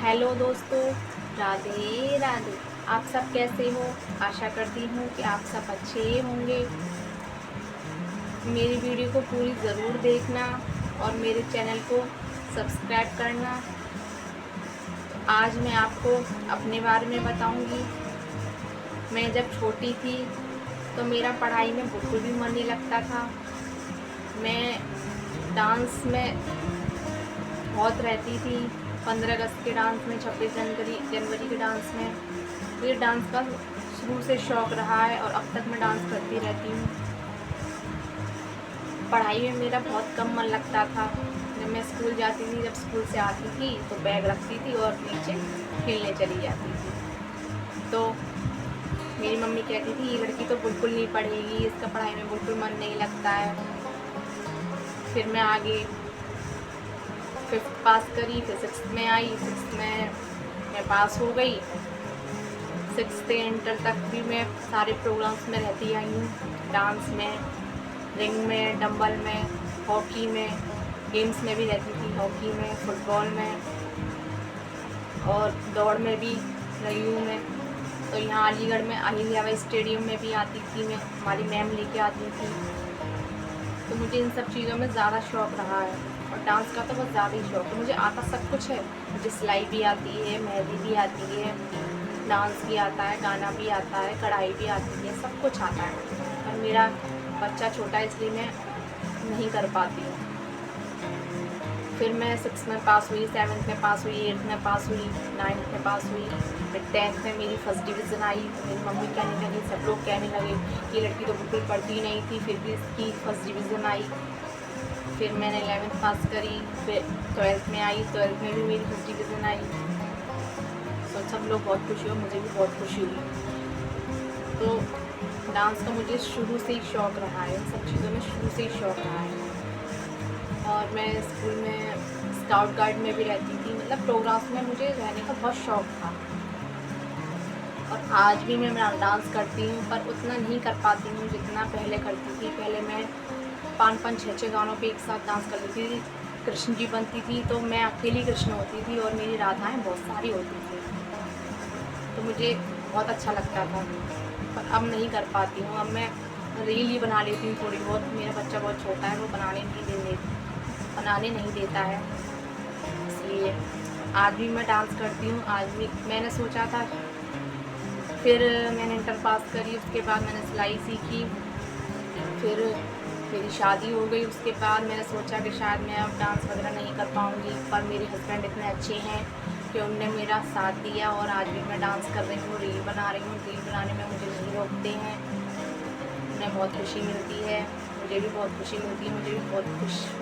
Hello दोस्तों, राधे राधे। आप सब कैसे हो? आशा करती हूँ कि आप सब अच्छे होंगे। मेरी वीडियो को पूरी ज़रूर देखना और मेरे चैनल को सब्सक्राइब करना। आज मैं आपको अपने बारे में बताऊंगी। मैं जब छोटी थी तो मेरा पढ़ाई में बिल्कुल भी मन नहीं लगता था। मैं डांस में बहुत रहती थी। 15 अगस्त के डांस में, 26 जनवरी के डांस में। मुझे डांस का शुरू से शौक़ रहा है और अब तक मैं डांस करती रहती हूँ। पढ़ाई में मेरा बहुत कम मन लगता था। जब मैं स्कूल जाती थी, जब स्कूल से आती थी तो बैग रखती थी और नीचे खेलने चली जाती थी। तो मेरी मम्मी कहती थी, ये लड़की तो बिल्कुल नहीं पढ़ेगी, इसका पढ़ाई में बिल्कुल मन नहीं लगता है। फिर मैं आगे 5th पास करी, फिर 6th में आई। 6th में मैं पास हो गई। 6th से इंटर तक भी मैं सारे प्रोग्राम्स में रहती आई हूँ। डांस में, रिंग में, डंबल में, हॉकी में, गेम्स में भी रहती थी। हॉकी में, फुटबॉल में और दौड़ में भी रही हूँ मैं। तो यहाँ अलीगढ़ में अहिल्याबाई स्टेडियम में भी आती थी मैं, हमारी मैम लेके आती थी। तो मुझे इन सब चीज़ों में ज़्यादा शौक़ रहा है और डांस का तो बहुत ज़्यादा ही शौक़ है। मुझे आता सब कुछ है। मुझे सिलाई भी आती है, मेहंदी भी आती है, डांस भी आता है, गाना भी आता है, कढ़ाई भी आती है, सब कुछ आता है। और मेरा बच्चा छोटा है इसलिए मैं नहीं कर पाती हूँ। फिर मैं 6th में पास हुई, 7th में पास हुई, 8th में पास हुई, 9th में पास हुई। फिर 10th में मेरी फर्स्ट डिवीज़न आई। मेरी मम्मी कहने लगी, सब लोग कहने लगे कि लड़की तो बिल्कुल पढ़ती नहीं थी, फिर भी इसकी फर्स्ट डिवीज़न आई। फिर मैंने 11th पास करी। फिर 12th में आई, 12th में भी मेरी फर्स्ट डिवीज़न आई। तो सब लोग बहुत खुशी हुए, मुझे भी बहुत खुशी हुई। तो डांस का मुझे शुरू से ही शौक़ रहा है, इन सब चीज़ों में शुरू से ही शौक़ रहा है। और मैं स्कूल में स्काउट गार्ड में भी रहती थी। मतलब प्रोग्राम्स में मुझे रहने का बहुत शौक़ था। और आज भी मैं डांस करती हूँ, पर उतना नहीं कर पाती हूँ जितना पहले करती थी। पहले मैं 5-5, 6-6 गानों पे एक साथ डांस करती थी। कृष्ण जी बनती थी तो मैं अकेली कृष्ण होती थी और मेरी राधाएँ बहुत सारी होती थी। तो मुझे बहुत अच्छा लगता था, पर अब नहीं कर पाती हूँ। अब मैं रील ही बना लेती हूँ थोड़ी बहुत। मेरा बच्चा बहुत छोटा है, वो बनाने नहीं देता है, इसलिए आज भी मैं डांस करती हूँ। आज भी मैंने सोचा था, फिर मैंने इंटर पास करी, उसके बाद मैंने सिलाई सीखी। फिर मेरी शादी हो गई। उसके बाद मैंने सोचा कि शायद मैं अब डांस वगैरह नहीं कर पाऊँगी, पर मेरे हस्बैंड इतने अच्छे हैं कि उनने मेरा साथ दिया और आज भी मैं डांस कर रही हूँ, रील बना रही हूँ। रील बनाने में मुझे नहीं रोकते हैं। उन्हें बहुत खुशी मिलती है, मुझे भी बहुत खुशी मिलती है।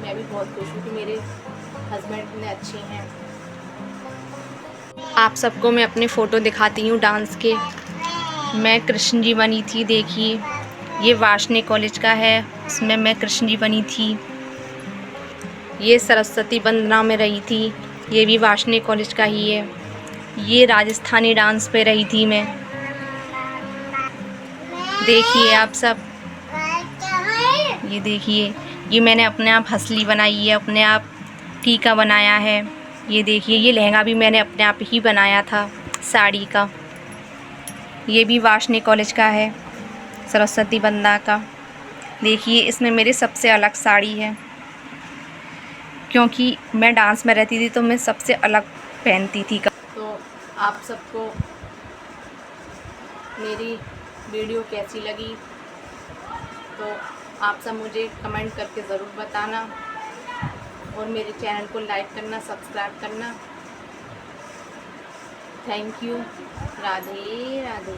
मैं भी बहुत खुश हूँ कि मेरे हस्बैंड इतने अच्छे हैं। आप सबको मैं अपने फ़ोटो दिखाती हूँ डांस के। मैं कृष्ण जी बनी थी, देखिए ये वार्ष्णेय कॉलेज का है, उसमें मैं कृष्ण जी बनी थी। ये सरस्वती वंदना में रही थी, ये भी वार्ष्णेय कॉलेज का ही है। ये राजस्थानी डांस पे रही थी मैं, देखिए आप सब। ये देखिए, ये मैंने अपने आप हंसली बनाई है, अपने आप टीका बनाया है। ये देखिए, ये लहंगा भी मैंने अपने आप ही बनाया था, साड़ी का। ये भी वार्ष्णेय कॉलेज का है, सरस्वती वंदना का। देखिए, इसमें मेरी सबसे अलग साड़ी है, क्योंकि मैं डांस में रहती थी तो मैं सबसे अलग पहनती थी। तो आप सबको मेरी वीडियो कैसी लगी, तो आप सब मुझे कमेंट करके ज़रूर बताना और मेरे चैनल को लाइक करना, सब्सक्राइब करना। Thank you. राधे राधे।